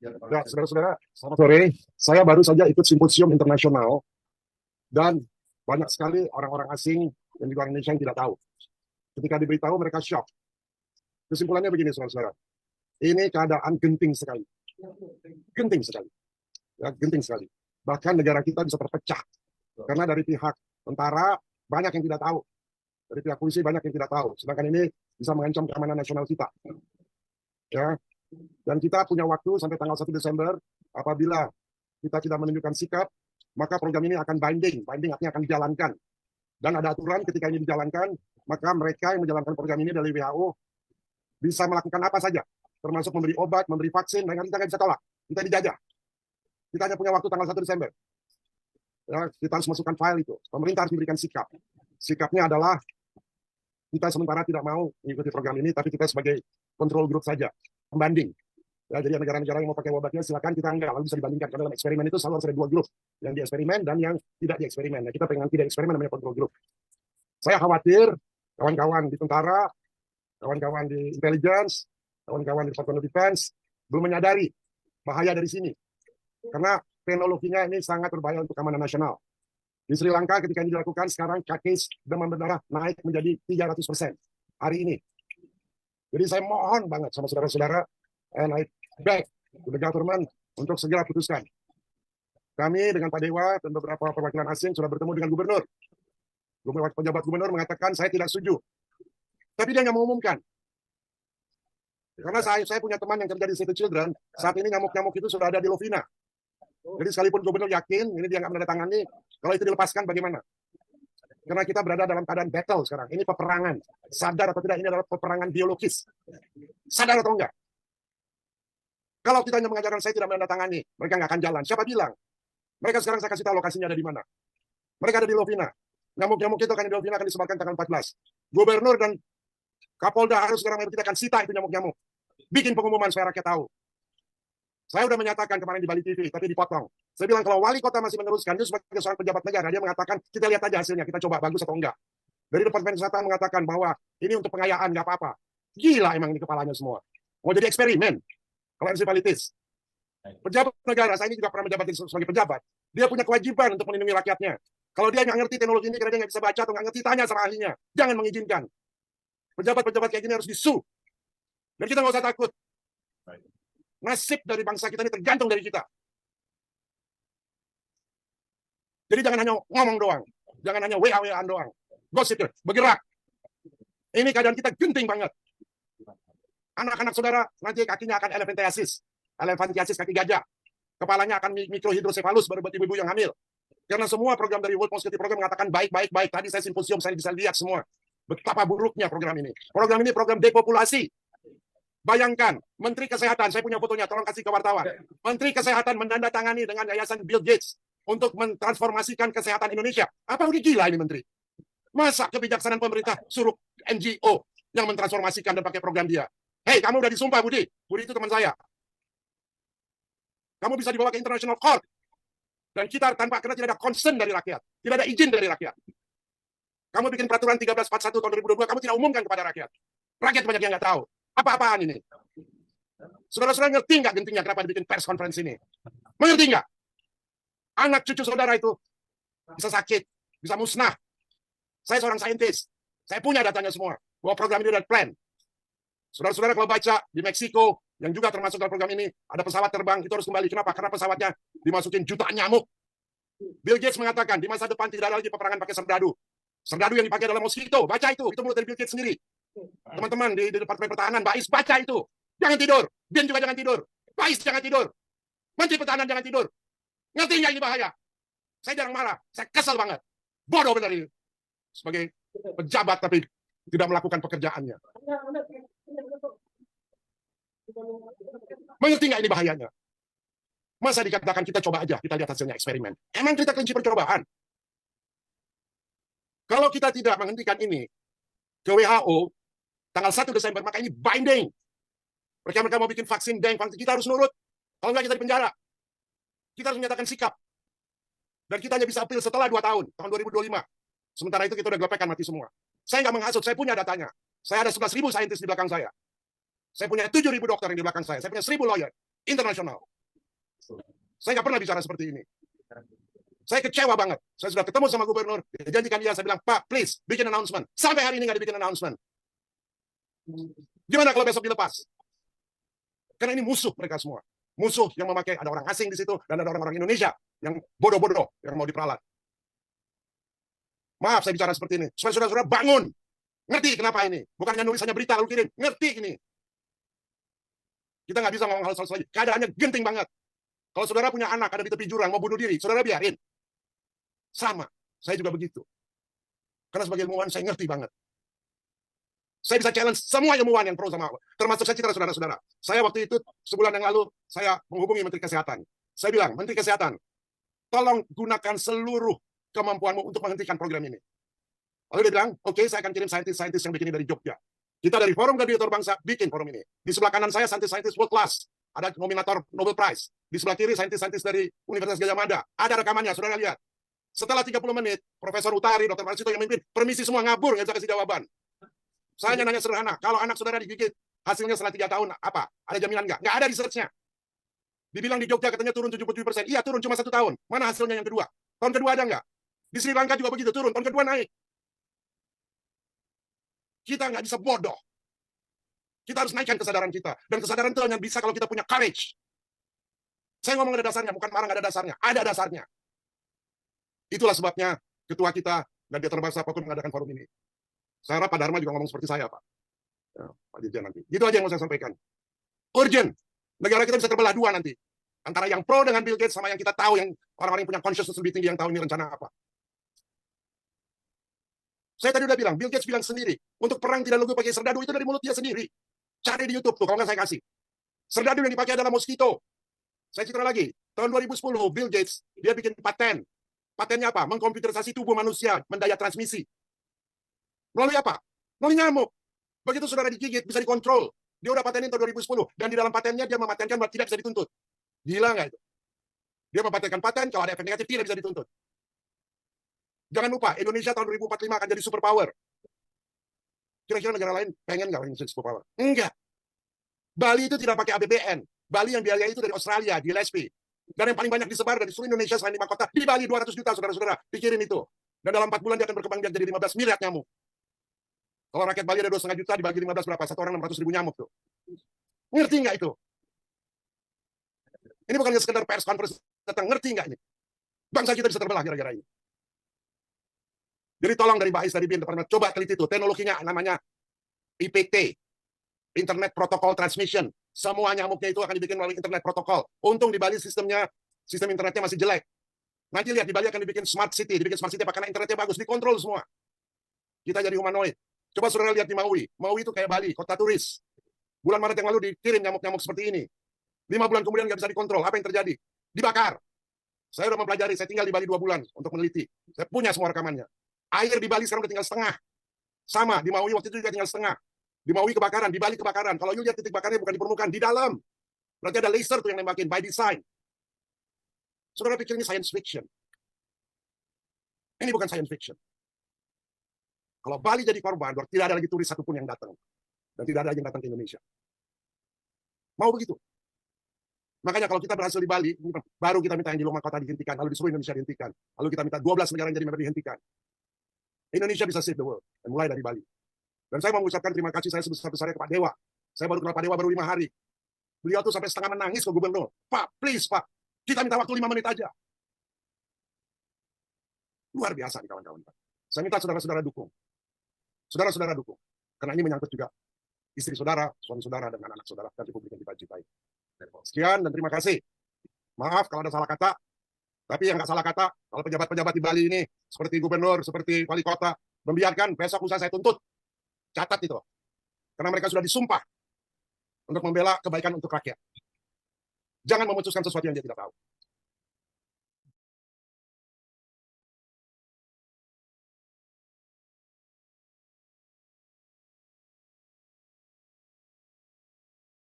Ya, saudara-saudara, selamat sore. Saya baru saja ikut simposium internasional dan banyak sekali orang-orang asing dan juga orang Indonesia yang tidak tahu. Ketika diberitahu mereka shock. Kesimpulannya begini, saudara-saudara. Ini keadaan genting sekali. Genting sekali. Ya, genting sekali. Bahkan negara kita bisa terpecah. Karena dari pihak tentara banyak yang tidak tahu. Dari pihak polisi banyak yang tidak tahu. Sedangkan ini bisa mengancam keamanan nasional kita. Ya, dan kita punya waktu sampai tanggal 1 Desember. Apabila kita tidak menunjukkan sikap, maka program ini akan binding. Binding artinya akan dijalankan. Dan ada aturan ketika ini dijalankan, maka mereka yang menjalankan program ini dari WHO bisa melakukan apa saja. Termasuk memberi obat, memberi vaksin, dan kita nggak bisa tolak. Kita dijajah. Kita hanya punya waktu tanggal 1 Desember. Ya, kita harus masukkan file itu. Pemerintah harus memberikan sikap. Sikapnya adalah kita sementara tidak mau mengikuti program ini, tapi kita sebagai control group saja, pembanding. Ya, jadi negara-negara yang mau pakai obatnya silakan, kita enggak, lalu bisa dibandingkan. Karena dalam eksperimen itu selalu harus ada dua grup, yang di eksperimen dan yang tidak di eksperimen. Nah, kita pengen tidak eksperimen namanya control group. Saya khawatir kawan-kawan di tentara, kawan-kawan di intelligence, kawan-kawan di Department of Defense belum menyadari bahaya dari sini. Karena teknologinya ini sangat berbahaya untuk keamanan nasional. Di Sri Lanka ketika ini dilakukan, sekarang case demam berdarah naik menjadi 300% hari ini. Jadi saya mohon banget sama saudara-saudara, and I beg to the government untuk segera putuskan. Kami dengan Pak Dewa dan beberapa perwakilan asing sudah bertemu dengan gubernur. Pejabat gubernur mengatakan saya tidak setuju. Tapi dia nggak mengumumkan. Karena saya punya teman yang kerja di Save the Children, saat ini nyamuk-nyamuk itu sudah ada di Lovina. Jadi sekalipun gubernur yakin, ini dia nggak menandatangani, kalau itu dilepaskan bagaimana? Karena kita berada dalam keadaan battle sekarang. Ini peperangan. Sadar atau tidak, ini adalah peperangan biologis. Sadar atau enggak? Kalau kita hanya mengajarkan saya tidak menandatangani, mereka nggak akan jalan. Siapa bilang? Mereka sekarang saya kasih tahu lokasinya ada di mana. Mereka ada di Lovina. Nyamuk-nyamuk itu akan di Lovina akan disebarkan tanggal 14. Gubernur dan Kapolda harus sekarang kita akan sita itu nyamuk-nyamuk. Bikin pengumuman supaya rakyat tahu. Saya sudah menyatakan kemarin di Bali TV, tapi dipotong. Saya bilang kalau wali kota masih meneruskan, itu sebagai seorang pejabat negara, dia mengatakan kita lihat aja hasilnya, kita coba bagus atau enggak. Dari Departemen Kesehatan mengatakan bahwa ini untuk pengayaan, nggak apa-apa. Gila emang ini kepalanya semua. Mau jadi eksperimen. Kalau encephalitis. Pejabat negara, saya ini juga pernah menjabat sebagai pejabat. Dia punya kewajiban untuk melindungi rakyatnya. Kalau dia nggak ngerti teknologi ini, karena dia nggak bisa baca atau nggak ngerti, tanya sama ahlinya. Jangan mengizinkan. Pejabat-pejabat kayak gini harus disu. Dan kita nggak usah takut. Nasib dari bangsa kita ini tergantung dari kita. Jadi jangan hanya ngomong doang. Jangan hanya WA-WAan doang. Gosip, bergerak. Ini keadaan kita genting banget. Anak-anak saudara nanti kakinya akan elephantiasis. Elephantiasis kaki gajah. Kepalanya akan mikrohidrosefalus baru buat ibu-ibu yang hamil. Karena semua program dari World Mosquito Program mengatakan baik. Tadi saya simposium, saya bisa lihat semua. Betapa buruknya program ini. Program ini program depopulasi. Bayangkan, Menteri Kesehatan, saya punya fotonya, tolong kasih ke wartawan. Menteri Kesehatan menandatangani dengan Yayasan Bill Gates untuk mentransformasikan kesehatan Indonesia. Apa udah gila ini Menteri? Masa kebijaksanaan pemerintah suruh NGO yang mentransformasikan dan pakai program dia? Hei, kamu udah disumpah, Budi. Budi itu teman saya. Kamu bisa dibawa ke International Court. Dan kita karena tidak ada concern dari rakyat. Tidak ada izin dari rakyat. Kamu bikin peraturan 1341 tahun 2022, kamu tidak umumkan kepada rakyat. Rakyat banyak yang nggak tahu. Apa-apaan ini? Saudara-saudara ngerti nggak gentingnya kenapa dibikin pers conference ini? Mengerti nggak? Anak cucu saudara itu bisa sakit, bisa musnah. Saya seorang saintis. Saya punya datanya semua. Bahwa program ini ada plan. Saudara-saudara kalau baca di Meksiko, yang juga termasuk dalam program ini, ada pesawat terbang, itu harus kembali. Kenapa? Karena pesawatnya dimasukin jutaan nyamuk. Bill Gates mengatakan, di masa depan tidak ada lagi peperangan pakai serdadu. Serdadu yang dipakai adalah mosquito. Baca itu mulut dari Bill Gates sendiri. Teman-teman di Departemen Pertahanan, Bais, baca itu. Jangan tidur. Bin juga jangan tidur. Bais jangan tidur. Menteri Pertahanan jangan tidur. Ngerti nggak ini bahaya? Saya jarang marah. Saya kesal banget. Bodoh benar ini. Sebagai pejabat tapi tidak melakukan pekerjaannya. Mengerti nggak ini bahayanya? Masa dikatakan kita coba aja, kita lihat hasilnya eksperimen. Emang kita kelinci percobaan. Kalau kita tidak menghentikan ini ke WHO, tanggal 1 Desember, maka ini binding. Mereka mau bikin vaksin, kita harus nurut. Kalau enggak kita di penjara. Kita harus menyatakan sikap. Dan kita hanya bisa appeal setelah 2 tahun, tahun 2025. Sementara itu kita udah gelepekan mati semua. Saya nggak menghasut, saya punya datanya. Saya ada 11.000 saintis di belakang saya. Saya punya 7.000 dokter yang di belakang saya. Saya punya 1.000 lawyer. internasional. Saya nggak pernah bicara seperti ini. Saya kecewa banget. Saya sudah ketemu sama gubernur, janjikan dia, saya bilang, Pak, please, bikin announcement. Sampai hari ini nggak dibikin announcement. Gimana kalau besok dilepas? Karena ini musuh mereka semua. Musuh yang memakai, ada orang asing di situ, dan ada orang-orang Indonesia yang bodoh-bodoh, yang mau diperalat. Maaf saya bicara seperti ini. Supaya saudara-saudara bangun. Ngerti kenapa ini? Bukannya nulis hanya berita lalu kirim. Ngerti ini. Kita nggak bisa ngomong hal lagi. Keadaannya genting banget. Kalau saudara punya anak ada di tepi jurang mau bunuh diri, saudara biarin. Sama. Saya juga begitu. Karena sebagai ilmuwan saya ngerti banget. Saya bisa challenge semua ilmuwan yang pro sama aku. Termasuk saya citra saudara-saudara. Saya waktu itu sebulan yang lalu saya menghubungi Menteri Kesehatan. Saya bilang, Menteri Kesehatan, tolong gunakan seluruh kemampuanmu untuk menghentikan program ini. Lalu dia bilang, oke, saya akan kirim saintis-saintis yang bikin ini dari Jogja. Kita dari Forum Gladiator Bangsa bikin forum ini. Di sebelah kanan saya saintis-saintis world class. Ada nominator Nobel Prize. Di sebelah kiri saintis-saintis dari Universitas Gajah Mada. Ada rekamannya, saudara lihat. Setelah 30 menit, Profesor Utari, Dr. Marsito yang memimpin, permisi semua ngabur, nggak bisa kasih jawaban. Saya hanya nanya sederhana, kalau anak saudara digigit, hasilnya setelah 3 tahun, apa? Ada jaminan nggak? Nggak ada research-nya. Dibilang di Jogja katanya turun 77%. Iya, turun cuma 1 tahun. Mana hasilnya yang kedua? Tahun kedua ada nggak? Di Sri Lanka juga begitu, turun. Tahun kedua naik. Kita nggak bisa bodoh. Kita harus naikkan kesadaran kita. Dan kesadaran itu hanya bisa kalau kita punya courage. Saya ngomong ada dasarnya, bukan marah nggak ada dasarnya. Ada dasarnya. Itulah sebabnya ketua kita dan dia terbangsa Papua mengadakan forum ini. Saya harap Pak Dharma juga ngomong seperti saya, Pak. Ya, Pak Dirjen nanti. Itu aja yang mau saya sampaikan. Urgent. Negara kita bisa terbelah dua nanti. Antara yang pro dengan Bill Gates sama yang kita tahu, yang orang-orang yang punya consciousness lebih tinggi yang tahu ini rencana apa. Saya tadi udah bilang, Bill Gates bilang sendiri, untuk perang tidak lalu pakai serdadu itu dari mulut dia sendiri. Cari di YouTube tuh, kalau nggak saya kasih. Serdadu yang dipakai adalah mosquito. Saya cerita lagi, tahun 2010 Bill Gates dia bikin paten. Patennya apa? Mengkomputerisasi tubuh manusia, mendaya transmisi. Melalui apa? Melalui nyamuk. Begitu saudara digigit, bisa dikontrol. Dia udah patenin tahun 2010. Dan di dalam patennya dia mematenkan bahwa tidak bisa dituntut. Gila nggak itu? Dia mematenkan paten, kalau ada efek negatif tidak bisa dituntut. Jangan lupa, Indonesia tahun 2045 akan jadi superpower. Kira-kira negara lain pengen nggak jadi superpower? Enggak. Bali itu tidak pakai APBN. Bali yang biaya itu dari Australia, di LSP. Dan yang paling banyak disebar dari seluruh Indonesia selain 5 kota. Di Bali 200 juta, saudara-saudara. Pikirin itu. Dan dalam 4 bulan dia akan berkembang biak jadi 15 miliar nyamuk. Kalau rakyat Bali ada 2,5 juta, dibagi 15 berapa? Satu orang 600.000 nyamuk tuh. Ngerti nggak itu? Ini bukan sekedar pers conference datang. Ngerti nggak ini? Bangsa kita bisa terbelah gara-gara ini. Jadi tolong dari Bais, dari BIN, coba teliti itu. Teknologinya namanya IPT. Internet Protocol Transmission. Semua nyamuknya itu akan dibikin melalui Internet Protocol. Untung di Bali sistem internetnya masih jelek. Nanti lihat di Bali akan dibikin Smart City. Dibikin Smart City karena internetnya bagus. Dikontrol semua. Kita jadi humanoid. Coba saudara lihat di Maui. Maui itu kayak Bali, kota turis. Bulan Maret yang lalu dikirim nyamuk-nyamuk seperti ini. 5 bulan kemudian nggak bisa dikontrol. Apa yang terjadi? Dibakar. Saya udah mempelajari. Saya tinggal di Bali 2 bulan untuk meneliti. Saya punya semua rekamannya. Air di Bali sekarang udah tinggal setengah. Sama, di Maui waktu itu juga tinggal setengah. Di Maui kebakaran, di Bali kebakaran. Kalau you lihat titik bakarnya bukan di permukaan, di dalam. Berarti ada laser tuh yang nembakin, by design. Saudara pikir ini science fiction. Ini bukan science fiction. Kalau Bali jadi korban, tidak ada lagi turis satupun yang datang. Dan tidak ada lagi yang datang ke Indonesia. Mau begitu? Makanya kalau kita berhasil di Bali, baru kita minta yang di luar kota dihentikan, lalu di seluruh Indonesia dihentikan. Lalu kita minta 12 negara yang jadi member dihentikan. Indonesia bisa save the world. Dan mulai dari Bali. Dan saya mau mengucapkan terima kasih saya sebesar-besarnya ke Pak Dewa. Saya baru kenal Pak Dewa baru 5 hari. Beliau tuh sampai setengah menangis ke gubernur. Pak, please Pak, kita minta waktu 5 menit aja. Luar biasa nih kawan-kawan. Saya minta saudara-saudara dukung. Saudara-saudara dukung. Karena ini menyangkut juga istri saudara, suami saudara, dan anak-anak saudara dan Republik yang kita cintai. Sekian dan terima kasih. Maaf kalau ada salah kata. Tapi yang nggak salah kata, kalau pejabat-pejabat di Bali ini, seperti gubernur, seperti wali kota, membiarkan besok usaha saya tuntut. Catat itu. Karena mereka sudah disumpah untuk membela kebaikan untuk rakyat. Jangan memutuskan sesuatu yang dia tidak tahu.